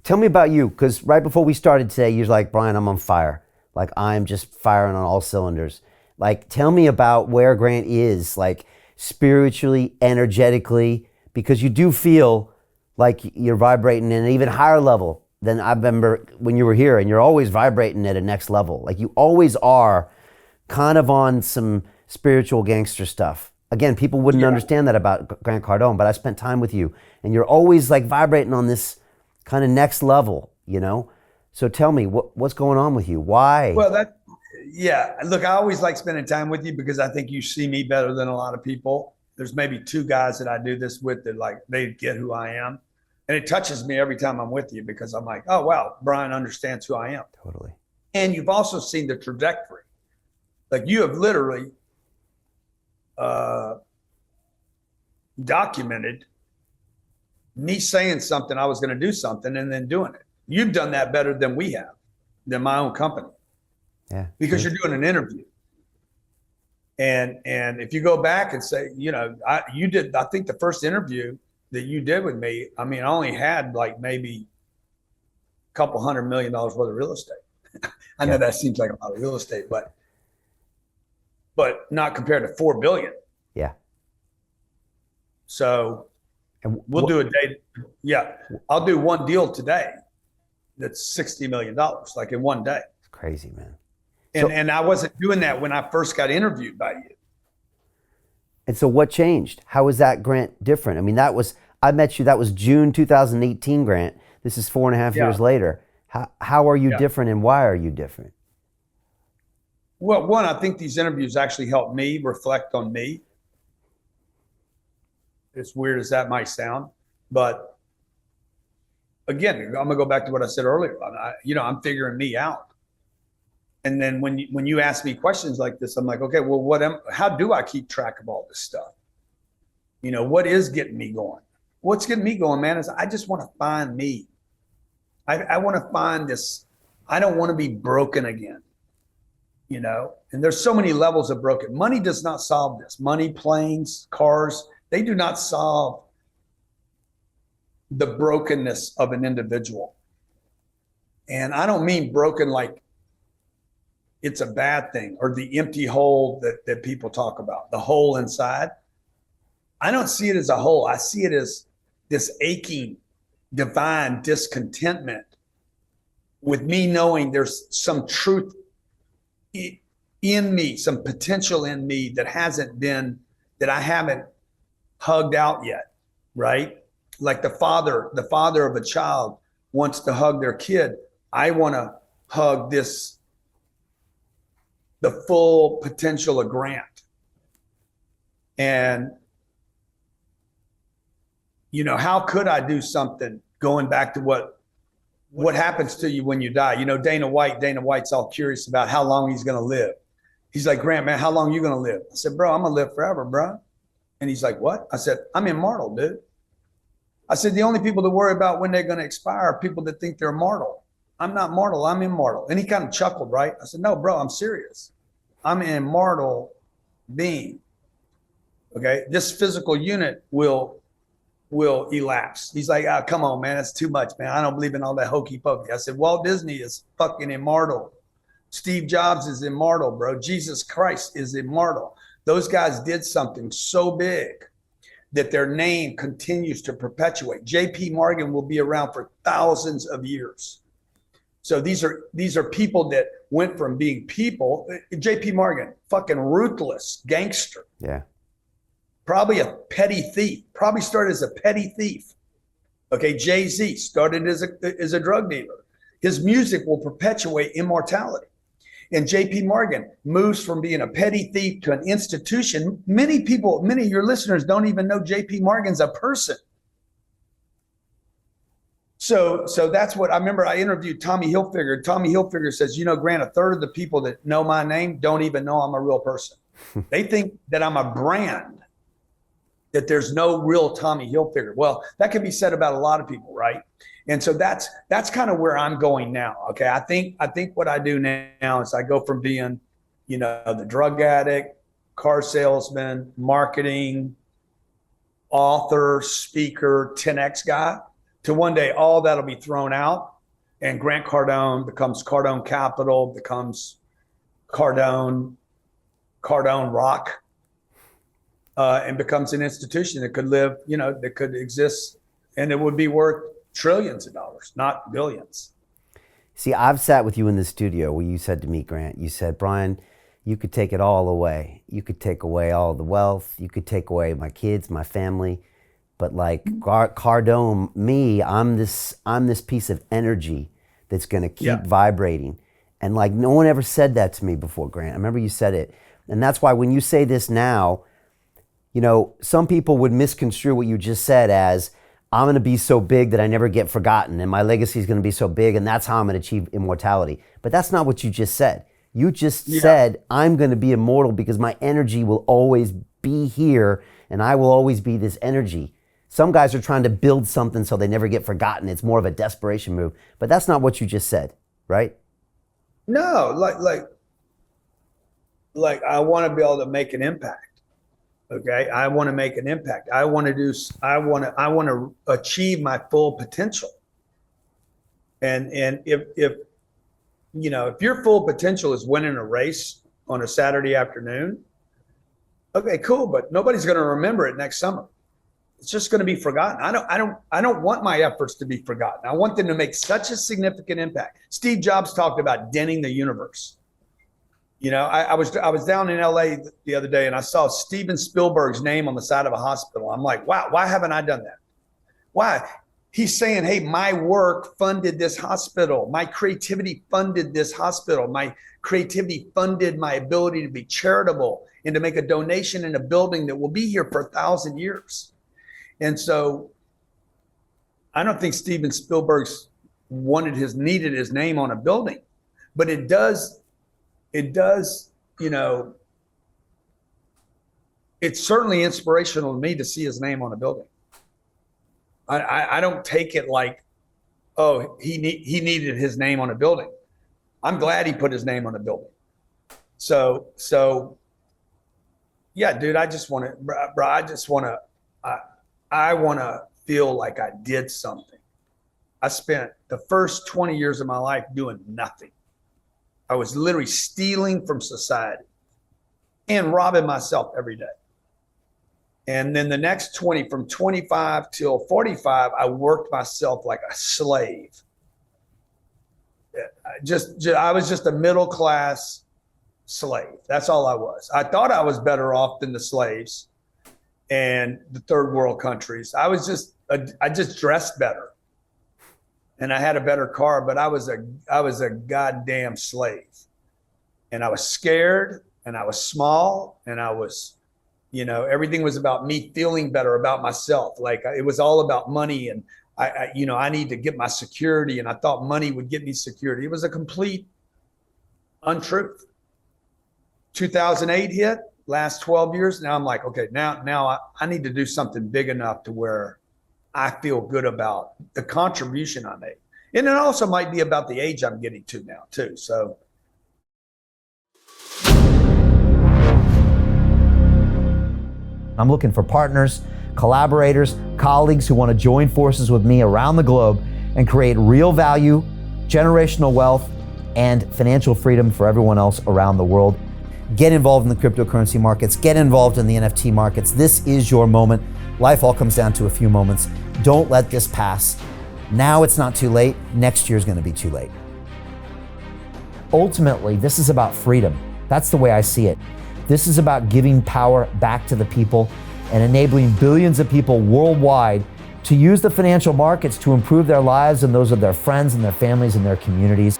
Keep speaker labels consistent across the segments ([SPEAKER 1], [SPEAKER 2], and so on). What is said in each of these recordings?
[SPEAKER 1] tell me about you, because right before we started today, you're like, Brian, I'm on fire. Like, I'm just firing on all cylinders. Like, tell me about where Grant is, like, spiritually, energetically, because you do feel like you're vibrating at an even higher level than I remember when you were here, and you're always vibrating at a next level. Like, you always are kind of on some spiritual gangster stuff. Again, people wouldn't understand that about Grant Cardone, but I spent time with you, and you're always like vibrating on this kind of next level, you know? So tell me, what's going on with you? Why?
[SPEAKER 2] Well, look, I always like spending time with you because I think you see me better than a lot of people. There's maybe two guys that I do this with that like, they get who I am. And it touches me every time I'm with you because I'm like, oh, wow, Brian understands who I am.
[SPEAKER 1] Totally.
[SPEAKER 2] And you've also seen the trajectory. Like you have literally documented me saying something, I was going to do something and then doing it. You've done that better than we have, than my own company.
[SPEAKER 1] Yeah.
[SPEAKER 2] Because you're doing an interview. And if you go back and say, you know, I think the first interview that you did with me, I mean, I only had like maybe a couple $100 million worth of real estate. I know that seems like a lot of real estate, but not compared to 4 billion.
[SPEAKER 1] Yeah.
[SPEAKER 2] So we'll do a day. Yeah. I'll do one deal today that's $60 million, like in one day.
[SPEAKER 1] It's crazy, man.
[SPEAKER 2] And I wasn't doing that when I first got interviewed by you.
[SPEAKER 1] And so what changed? How was that Grant different? I mean, I met you, that was June 2018, Grant. This is 4.5 years later. How are you different, and why are you different?
[SPEAKER 2] Well, one, I think these interviews actually help me reflect on me. As weird as that might sound, but again, I'm gonna go back to what I said earlier. I'm figuring me out. And then when you ask me questions like this, I'm like, okay, well, how do I keep track of all this stuff? You know, what is getting me going? What's getting me going, man, is I just want to find me. I want to find this. I don't want to be broken again, you know? And there's so many levels of broken. Money does not solve this. Money, planes, cars, they do not solve the brokenness of an individual. And I don't mean broken like it's a bad thing or the empty hole that people talk about, the hole inside. I don't see it as a hole. I see it as this aching, divine discontentment with me knowing there's some truth in me, some potential in me that I haven't hugged out yet, right? Like the father of a child wants to hug their kid. I want to hug the full potential of Grant. And, you know, how could I do something going back to what happens to you when you die? You know, Dana White's all curious about how long he's going to live. He's like, Grant, man, how long are you going to live? I said, bro, I'm going to live forever, bro. And he's like, what? I said, I'm immortal, dude. I said, the only people that worry about when they're going to expire are people that think they're mortal. I'm not mortal, I'm immortal. And he kind of chuckled, right? I said, no, bro, I'm serious. I'm an immortal being. Okay, this physical unit will elapse. He's like, oh, come on, man, that's too much, man. I don't believe in all that hokey pokey. I said, Walt Disney is fucking immortal. Steve Jobs is immortal, bro. Jesus Christ is immortal. Those guys did something so big that their name continues to perpetuate. JP Morgan will be around for thousands of years. So these are people that went from being people. JP Morgan, fucking ruthless gangster.
[SPEAKER 1] Yeah.
[SPEAKER 2] Probably a petty thief. Probably started as a petty thief. Okay, Jay-Z started as a drug dealer. His music will perpetuate immortality. And JP Morgan moves from being a petty thief to an institution. Many of your listeners don't even know JP Morgan's a person. So that's what I remember. I interviewed Tommy Hilfiger. Tommy Hilfiger says, you know, Grant, a third of the people that know my name don't even know I'm a real person. They think that I'm a brand, that there's no real Tommy Hilfiger. Well, that can be said about a lot of people, right? And so that's kind of where I'm going now. Okay. I think what I do now is I go from being, you know, the drug addict, car salesman, marketing, author, speaker, 10X guy to one day all that'll be thrown out and Grant Cardone becomes Cardone Capital, becomes Cardone Rock, and becomes an institution that could live, that could exist, and it would be worth trillions of dollars, not billions.
[SPEAKER 1] See, I've sat with you in the studio where you said to me, Grant, you said, Brian, you could take it all away. You could take away all the wealth. You could take away my kids, my family. But like Cardone, me, I'm this piece of energy that's going to keep vibrating. And like no one ever said that to me before, Grant. I remember you said it. And that's why when you say this now, some people would misconstrue what you just said as, I'm going to be so big that I never get forgotten and my legacy is going to be so big and that's how I'm going to achieve immortality. But that's not what you just said. You just said, I'm going to be immortal because my energy will always be here and I will always be this energy. Some guys are trying to build something so they never get forgotten. It's more of a desperation move. But that's not what you just said, right?
[SPEAKER 2] No, like I want to be able to make an impact. Okay, I want to make an impact. I want to achieve my full potential. And if your full potential is winning a race on a Saturday afternoon, okay, cool, but nobody's going to remember it next summer. It's just going to be forgotten. I don't want my efforts to be forgotten. I want them to make such a significant impact. Steve Jobs talked about denting the universe. I was down in LA the other day and I saw Steven Spielberg's name on the side of a hospital. I'm like, wow, why haven't I done that? Why? He's saying, hey, my work funded this hospital. My creativity funded this hospital. My creativity funded my ability to be charitable and to make a donation in a building that will be here for 1,000 years. And so I don't think Steven Spielberg's needed his name on a building, but it does, it's certainly inspirational to me to see his name on a building. I don't take it like, oh, he needed his name on a building. I'm glad he put his name on a building. So yeah, dude, I want to feel like I did something. I spent the first 20 years of my life doing nothing. I was literally stealing from society and robbing myself every day. And then the next 20, from 25 till 45, I worked myself like a slave. I was just a middle class slave. That's all I was. I thought I was better off than the slaves and the third world countries. I just dressed better and I had a better car, but I was a goddamn slave. And I was scared and I was small and I was, everything was about me feeling better about myself. Like it was all about money and I need to get my security and I thought money would get me security. It was a complete untruth. 2008 hit, last 12 years. Now I'm like, okay, now I need to do something big enough to where I feel good about the contribution I made. And it also might be about the age I'm getting to now too. So.
[SPEAKER 1] I'm looking for partners, collaborators, colleagues who want to join forces with me around the globe and create real value, generational wealth, and financial freedom for everyone else around the world. Get involved in the cryptocurrency markets, get involved in the NFT markets. This is your moment. Life all comes down to a few moments. Don't let this pass. Now it's not too late. Next year's going to be too late. Ultimately, this is about freedom. That's the way I see it. This is about giving power back to the people and enabling billions of people worldwide to use the financial markets to improve their lives and those of their friends and their families and their communities.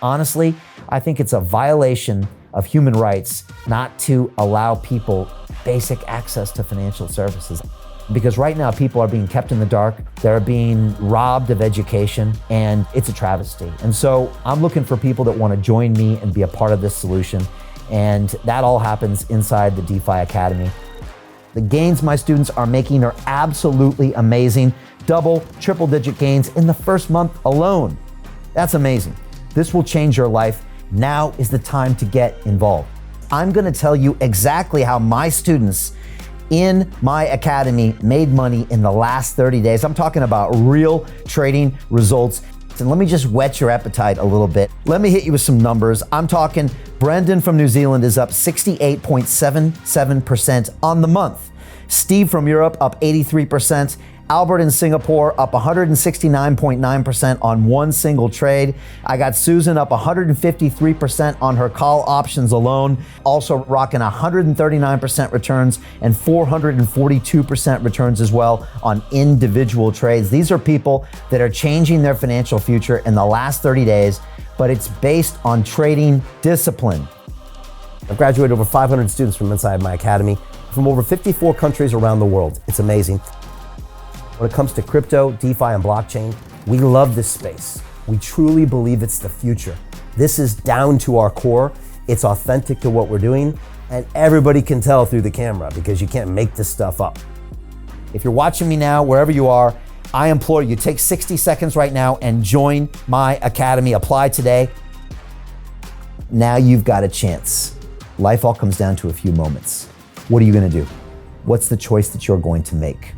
[SPEAKER 1] Honestly, I think it's a violation of human rights not to allow people basic access to financial services. Because right now people are being kept in the dark, they're being robbed of education, and it's a travesty. And so I'm looking for people that want to join me and be a part of this solution. And that all happens inside the DeFi Academy. The gains my students are making are absolutely amazing. Double, triple digit gains in the first month alone. That's amazing. This will change your life. Now is the time to get involved. I'm gonna tell you exactly how my students in my academy made money in the last 30 days. I'm talking about real trading results. And let me just whet your appetite a little bit. Let me hit you with some numbers. I'm talking Brendan from New Zealand is up 68.77% on the month. Steve from Europe up 83%. Albert in Singapore up 169.9% on one single trade. I got Susan up 153% on her call options alone, also rocking 139% returns and 442% returns as well on individual trades. These are people that are changing their financial future in the last 30 days, but it's based on trading discipline. I've graduated over 500 students from inside my academy from over 54 countries around the world. It's amazing. When it comes to crypto, DeFi, and blockchain, we love this space. We truly believe it's the future. This is down to our core. It's authentic to what we're doing, and everybody can tell through the camera because you can't make this stuff up. If you're watching me now, wherever you are, I implore you, take 60 seconds right now and join my academy. Apply today. Now you've got a chance. Life all comes down to a few moments. What are you gonna do? What's the choice that you're going to make?